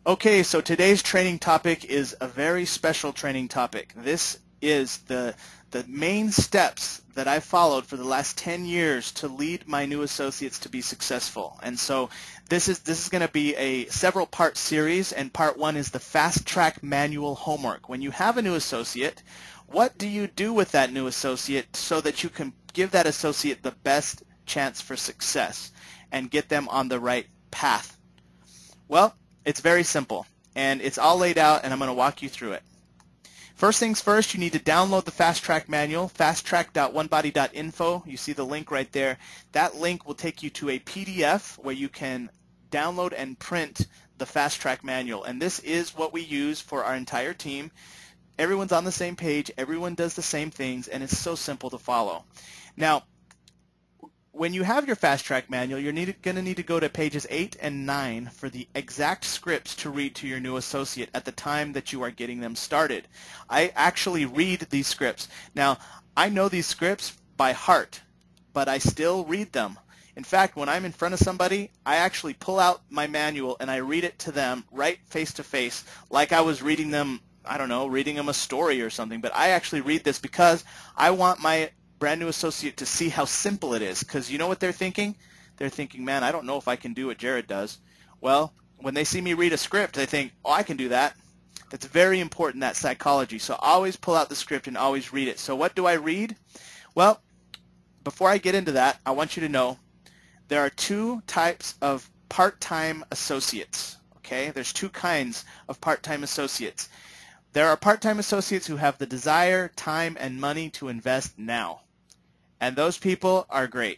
Okay, so today's training topic is a very special training topic. This is the main steps that I've followed for the last 10 years to lead my new associates to be successful. And so this is going to be a several part series, and part one is the fast track manual homework. When you have a new associate, what do you do with that new associate so that you can give that associate the best chance for success and get them on the right path? Well, it's very simple, and it's all laid out, and I'm going to walk you through it. First things first, you need to download the Fast Track manual, fasttrack.onebody.info. You see the link right there. That link will take you to a PDF where you can download and print the Fast Track manual, and this is what we use for our entire team. Everyone's on the same page, everyone does the same things, and it's so simple to follow. Now, when you have your Fast Track manual, you're going to need to go to pages 8 and 9 for the exact scripts to read to your new associate at the time that you are getting them started. I actually read these scripts. Now, I know these scripts by heart, but I still read them. In fact, when I'm in front of somebody, I actually pull out my manual and I read it to them right face to face, like I was reading them, I don't know, reading them a story or something. But I actually read this because I want my brand new associate to see how simple it is, because you know what they're thinking? They're thinking, man, I don't know if I can do what Jared does. Well, when they see me read a script, they think, oh, I can do that. That's very important, that psychology. So always pull out the script and always read it. So what do I read? Well, before I get into that, I want you to know there are two types of part-time associates. Okay, there's two kinds of part-time associates. There are part-time associates who have the desire, time, and money to invest now. And those people are great.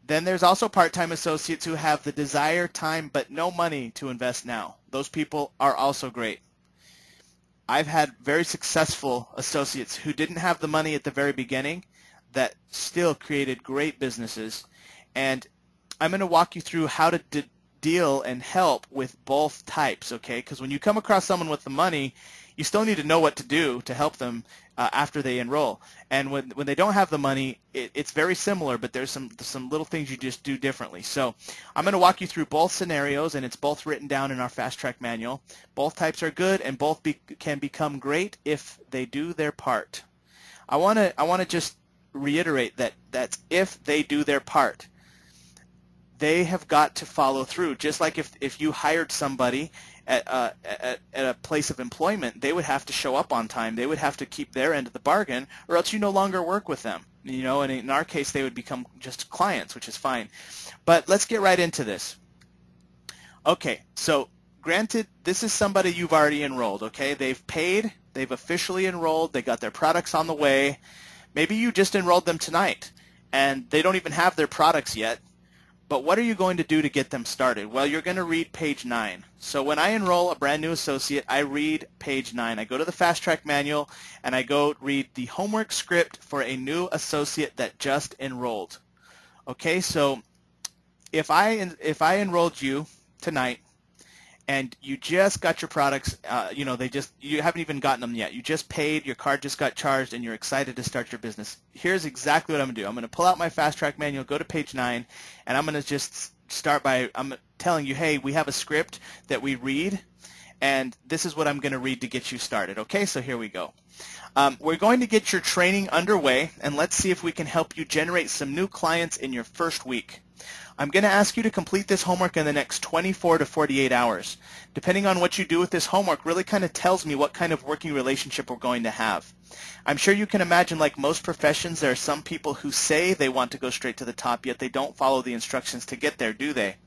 Then there's also part-time associates who have the desire, time, but no money to invest now. Those people are also great. I've had very successful associates who didn't have the money at the very beginning that still created great businesses. And I'm going to walk you through how to deal and help with both types, okay? Because when you come across someone with the money, you still need to know what to do to help them after they enroll. And when they don't have the money, it's very similar, but there's some little things you just do differently. So I'm going to walk you through both scenarios, and it's both written down in our Fast Track manual. Both types are good, and both can become great if they do their part. I want to just reiterate that that's if they do their part. They have got to follow through. Just like if you hired somebody at a place of employment, they would have to show up on time. They would have to keep their end of the bargain, or else you no longer work with them. You know, and in our case, they would become just clients, which is fine. But let's get right into this. Okay, so granted, this is somebody you've already enrolled. Okay, they've paid, they've officially enrolled, they got their products on the way. Maybe you just enrolled them tonight, and they don't even have their products yet. But what are you going to do to get them started? Well, you're going to read page 9. So when I enroll a brand new associate, I read page 9. I go to the Fast Track manual and I go read the homework script for a new associate that just enrolled. Okay, so if I enrolled you tonight and you just got your products, you haven't even gotten them yet. You just paid, your card just got charged, and you're excited to start your business. Here's exactly what I'm going to do. I'm going to pull out my Fast Track manual, go to page 9, and I'm going to just start by telling you, hey, we have a script that we read, and this is what I'm going to read to get you started. Okay, so here we go. We're going to get your training underway, and let's see if we can help you generate some new clients in your first week. I'm going to ask you to complete this homework in the next 24 to 48 hours. Depending on what you do with this homework really kind of tells me what kind of working relationship we're going to have. I'm sure you can imagine, like most professions, there are some people who say they want to go straight to the top, yet they don't follow the instructions to get there, do they?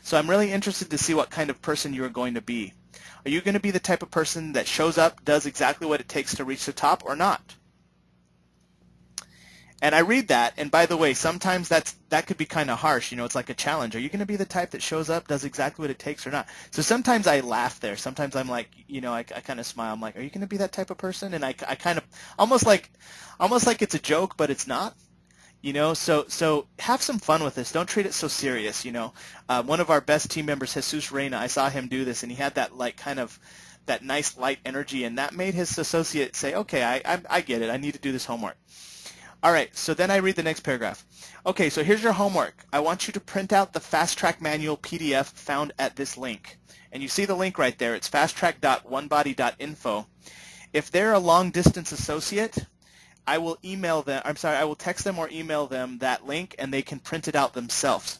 So I'm really interested to see what kind of person you are going to be. Are you going to be the type of person that shows up, does exactly what it takes to reach the top, or not? And I read that, and by the way, sometimes that could be kind of harsh. You know, it's like a challenge. Are you going to be the type that shows up, does exactly what it takes, or not? So sometimes I laugh there. Sometimes I'm like, you know, I kind of smile. I'm like, are you going to be that type of person? And I kind of almost like it's a joke, but it's not. You know, so have some fun with this. Don't treat it so serious. You know, one of our best team members, Jesus Reina, I saw him do this, and he had that like kind of that nice light energy, and that made his associate say, okay, I get it. I need to do this homework. All right, so then I read the next paragraph. Okay, so here's your homework. I want you to print out the Fast Track Manual PDF found at this link. And you see the link right there. It's fasttrack.onebody.info. If they're a long-distance associate, I will I will text them or email them that link, and they can print it out themselves.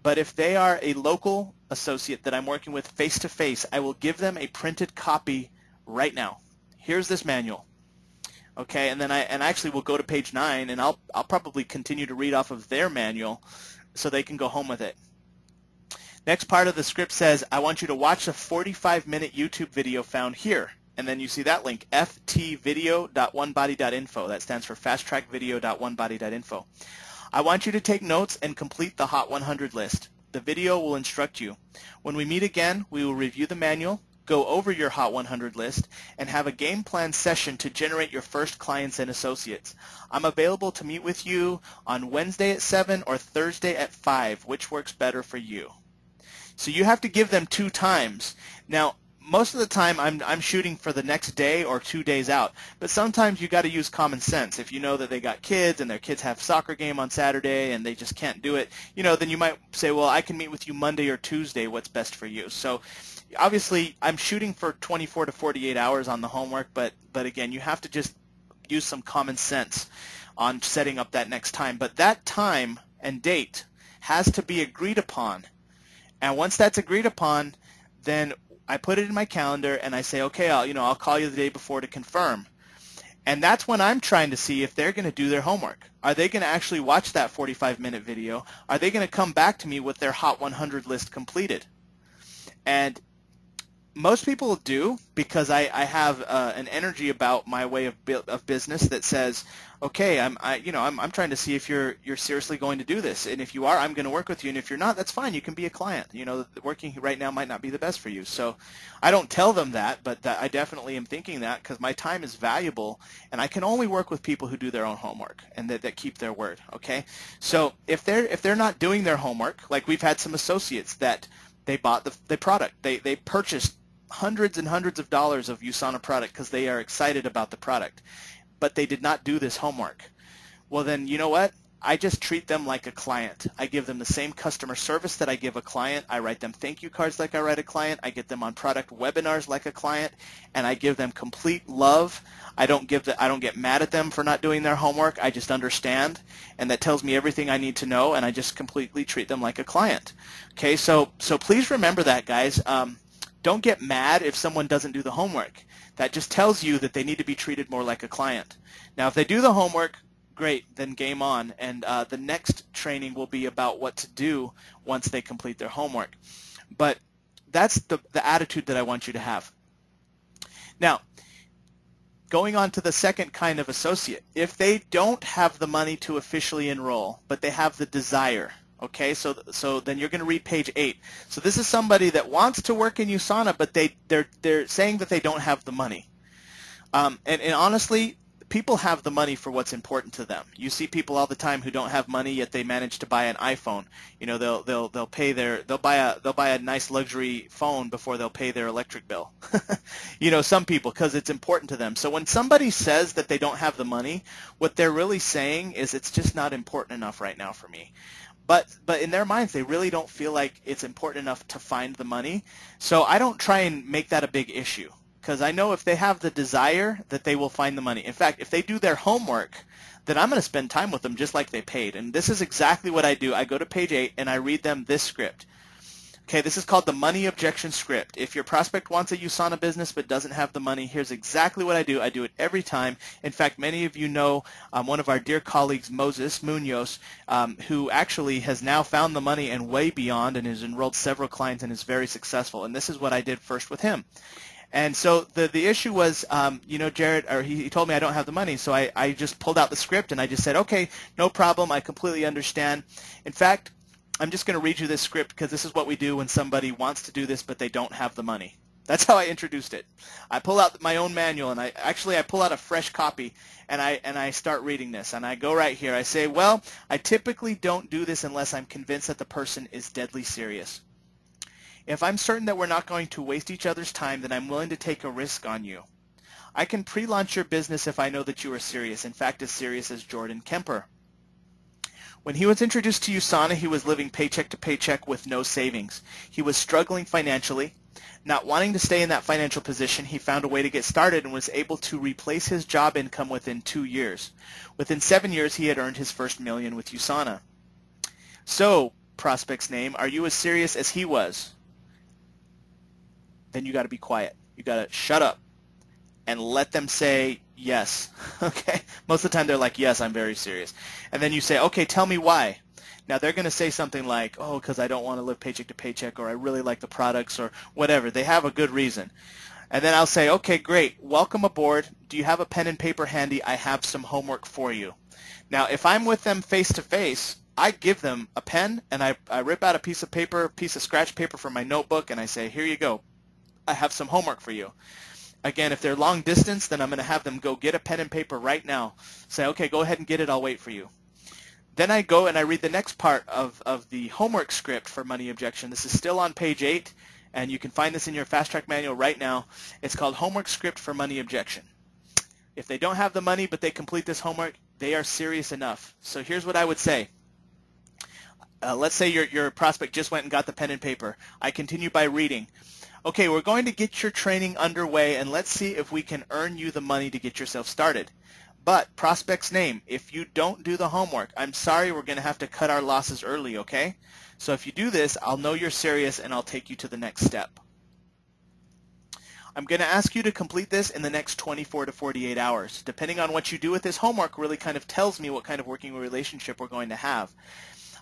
But if they are a local associate that I'm working with face-to-face, I will give them a printed copy right now. Here's this manual. Okay, and then I actually will go to page 9, and I'll probably continue to read off of their manual so they can go home with it. Next part of the script says, I want you to watch a 45-minute YouTube video found here. And then you see that link, ftvideo.onebody.info. That stands for fasttrackvideo.onebody.info. I want you to take notes and complete the Hot 100 list. The video will instruct you. When we meet again, we will review the manual, go over your Hot 100 list, and have a game plan session to generate your first clients and associates. I'm available to meet with you on Wednesday at 7 or Thursday at 5. Which works better for you? So you have to give them 2 times. Now, most of the time I'm shooting for the next day or 2 days out, but sometimes you got to use common sense. If you know that they got kids and their kids have a soccer game on Saturday and they just can't do it, then you might say, well, I can meet with you Monday or Tuesday. What's best for you? So obviously I'm shooting for 24 to 48 hours on the homework, but again, you have to just use some common sense on setting up that next time. But that time and date has to be agreed upon. And once that's agreed upon, then I put it in my calendar and I say, okay, I'll call you the day before to confirm. And that's when I'm trying to see if they're going to do their homework. Are they going to actually watch that 45-minute video? Are they going to come back to me with their Hot 100 list completed? And most people do, because I have an energy about my way of business that says, okay, I'm trying to see if you're seriously going to do this, and if you are, I'm going to work with you, and if you're not, that's fine. You can be a client. Working right now might not be the best for you. So I don't tell them that, but I definitely am thinking that, because my time is valuable, and I can only work with people who do their own homework and that keep their word. Okay, so if they're not doing their homework, like we've had some associates that they bought the product, they purchased hundreds and hundreds of dollars of USANA product because they are excited about the product, but they did not do this homework. Well, then you know what? I just treat them like a client. I give them the same customer service that I give a client. I write them thank you cards like I write a client. I get them on product webinars like a client, and I give them complete love. I don't get mad at them for not doing their homework. I just understand, and that tells me everything I need to know, and I just completely treat them like a client. Okay, so please remember that, guys. Don't get mad if someone doesn't do the homework. That just tells you that they need to be treated more like a client. Now, if they do the homework, great, then game on. And the next training will be about what to do once they complete their homework. But that's the attitude that I want you to have. Now, going on to the second kind of associate. If they don't have the money to officially enroll, but they have the desire, okay, so then you're going to read page 8. So this is somebody that wants to work in USANA, but they're saying that they don't have the money. And honestly, people have the money for what's important to them. You see people all the time who don't have money, yet they manage to buy an iPhone. They'll buy a nice luxury phone before they'll pay their electric bill. Some people, because it's important to them. So when somebody says that they don't have the money, what they're really saying is it's just not important enough right now for me. But in their minds, they really don't feel like it's important enough to find the money. So I don't try and make that a big issue, because I know if they have the desire that they will find the money. In fact, if they do their homework, then I'm going to spend time with them just like they paid. And this is exactly what I do. I go to page 8 and I read them this script. Okay, this is called the money objection script. If your prospect wants a USANA business but doesn't have the money, here's exactly what I do. I do it every time. In fact, many of you know one of our dear colleagues, Moses Munoz, who actually has now found the money and way beyond, and has enrolled several clients and is very successful. And this is what I did first with him. And so the issue was, Jared, or he told me I don't have the money, so I just pulled out the script and I just said, okay, no problem, I completely understand. In fact, I'm just going to read you this script because this is what we do when somebody wants to do this but they don't have the money. That's how I introduced it. I pull out my own manual, and I pull out a fresh copy, and I start reading this, and I go right here. I say, well, I typically don't do this unless I'm convinced that the person is deadly serious. If I'm certain that we're not going to waste each other's time, then I'm willing to take a risk on you. I can pre-launch your business if I know that you are serious. In fact, as serious as Jordan Kemper. When he was introduced to USANA, he was living paycheck to paycheck with no savings. He was struggling financially. Not wanting to stay in that financial position, he found a way to get started and was able to replace his job income within 2 years. Within 7 years, he had earned his first million with USANA. So, prospect's name, are you as serious as he was? Then you got to be quiet. You got to shut up and let them say yes. Okay? Most of the time they're like, yes, I'm very serious. And then you say, okay, tell me why. Now they're going to say something like, oh, because I don't want to live paycheck to paycheck, or I really like the products, or whatever. They have a good reason. And then I'll say, okay, great. Welcome aboard. Do you have a pen and paper handy? I have some homework for you. Now, if I'm with them face to face, I give them a pen and I rip out a piece of paper, piece of scratch paper from my notebook, and I say, here you go. I have some homework for you. Again, if they're long distance, then I'm going to have them go get a pen and paper right now. Say, okay, go ahead and get it. I'll wait for you. Then I go and I read the next part of the homework script for money objection. This is still on page 8, and you can find this in your Fast Track manual right now. It's called Homework Script for Money Objection. If they don't have the money but they complete this homework, they are serious enough. So here's what I would say. Let's say your prospect just went and got the pen and paper. I continue by reading. Okay, we're going to get your training underway, and let's see if we can earn you the money to get yourself started. But, prospect's name, if you don't do the homework, I'm sorry, we're going to have to cut our losses early, okay? So if you do this, I'll know you're serious and I'll take you to the next step. I'm going to ask you to complete this in the next 24 to 48 hours. Depending on what you do with this homework really kind of tells me what kind of working relationship we're going to have.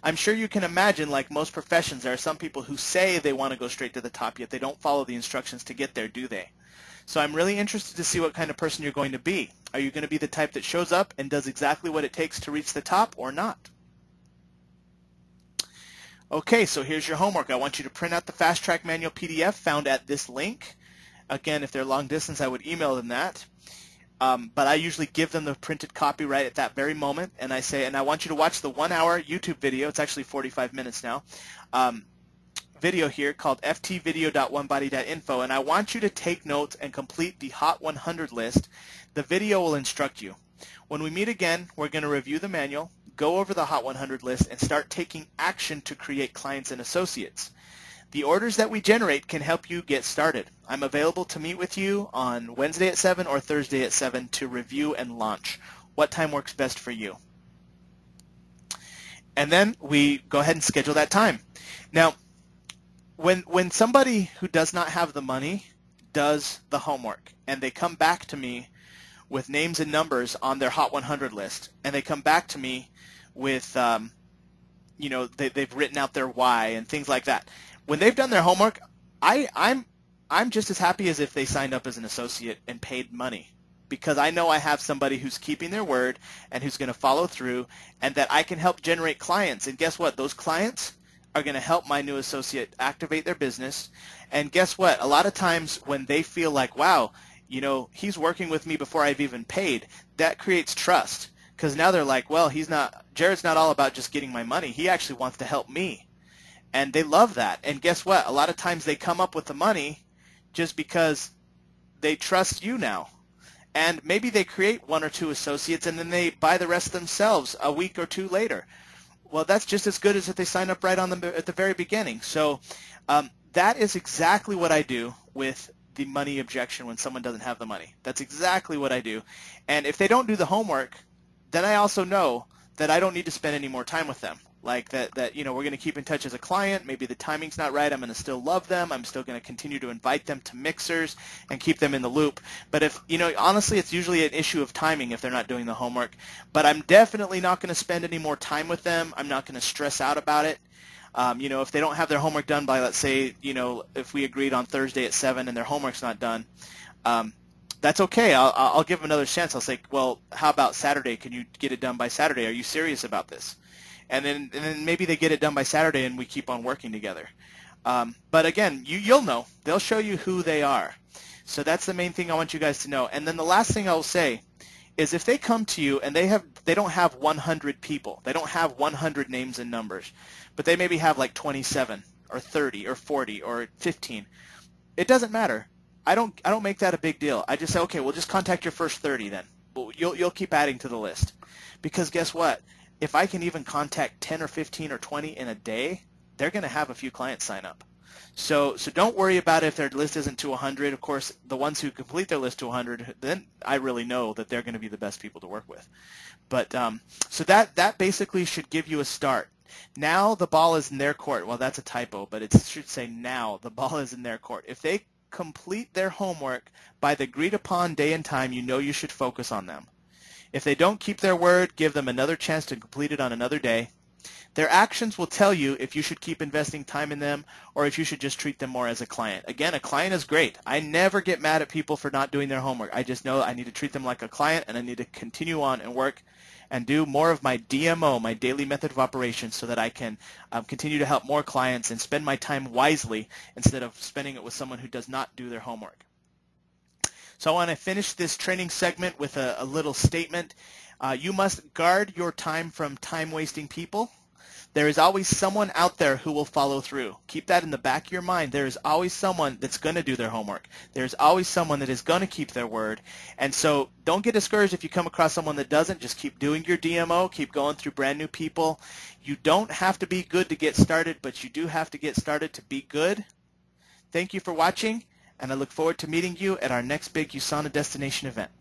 I'm sure you can imagine, like most professions, there are some people who say they want to go straight to the top, yet they don't follow the instructions to get there, do they? So I'm really interested to see what kind of person you're going to be. Are you going to be the type that shows up and does exactly what it takes to reach the top or not? Okay, so here's your homework. I want you to print out the Fast Track Manual PDF found at this link. Again, if they're long distance, I would email them that. But I usually give them the printed copy right at that very moment, and I say, and I want you to watch the 1-hour YouTube video. It's actually 45 minutes now. Video here called ftvideo.onebody.info, and I want you to take notes and complete the Hot 100 list. The video will instruct you. When we meet again, we're going to review the manual, go over the Hot 100 list, and start taking action to create clients and associates. The orders that we generate can help you get started. I'm available to meet with you on Wednesday at 7 or Thursday at 7 to review and launch. What time works best for you? And then we go ahead and schedule that time. Now, when somebody who does not have the money does the homework and they come back to me with names and numbers on their Hot 100 list, and they come back to me with, they've written out their why and things like that. When they've done their homework, I'm just as happy as if they signed up as an associate and paid money, because I know I have somebody who's keeping their word and who's going to follow through, and that I can help generate clients. And guess what? Those clients are going to help my new associate activate their business. And guess what? A lot of times when they feel like, wow, he's working with me before I've even paid, that creates trust, because now they're like, well, Jared's not all about just getting my money. He actually wants to help me. And they love that. And guess what? A lot of times they come up with the money just because they trust you now. And maybe they create 1 or 2 associates and then they buy the rest themselves a week or 2 later. Well, that's just as good as if they sign up right on at the very beginning. So that is exactly what I do with the money objection when someone doesn't have the money. That's exactly what I do. And if they don't do the homework, then I also know that I don't need to spend any more time with them. Like that we're going to keep in touch as a client. Maybe the timing's not right. I'm going to still love them. I'm still going to continue to invite them to mixers and keep them in the loop. But if, honestly, it's usually an issue of timing if they're not doing the homework. But I'm definitely not going to spend any more time with them. I'm not going to stress out about it. If they don't have their homework done by, let's say, if we agreed on Thursday at 7 and their homework's not done, that's okay. I'll give them another chance. I'll say, well, how about Saturday? Can you get it done by Saturday? Are you serious about this? And then maybe they get it done by Saturday and we keep on working together. But again, you'll know. They'll show you who they are. So that's the main thing I want you guys to know. And then the last thing I'll say is if they come to you and they don't have 100 people, they don't have 100 names and numbers, but they maybe have like 27 or 30 or 40 or 15, it doesn't matter. I don't make that a big deal. I just say, okay, we'll just contact your first 30 then. Well, you'll keep adding to the list, because guess what? If I can even contact 10 or 15 or 20 in a day, they're going to have a few clients sign up. So don't worry about if their list isn't to 100. Of course, the ones who complete their list to 100, then I really know that they're going to be the best people to work with. But so that basically should give you a start. Now the ball is in their court. Well, that's a typo, but it should say now the ball is in their court. If they complete their homework by the agreed upon day and time, you know you should focus on them. If they don't keep their word, give them another chance to complete it on another day. Their actions will tell you if you should keep investing time in them or if you should just treat them more as a client. Again, a client is great. I never get mad at people for not doing their homework. I just know I need to treat them like a client, and I need to continue on and work and do more of my DMO, my daily method of operation, so that I can continue to help more clients and spend my time wisely instead of spending it with someone who does not do their homework. So I want to finish this training segment with a little statement. You must guard your time from time-wasting people. There is always someone out there who will follow through. Keep that in the back of your mind. There is always someone that's going to do their homework. There's always someone that is going to keep their word. And so don't get discouraged if you come across someone that doesn't. Just keep doing your DMO. Keep going through brand new people. You don't have to be good to get started, but you do have to get started to be good. Thank you for watching, and I look forward to meeting you at our next big USANA destination event.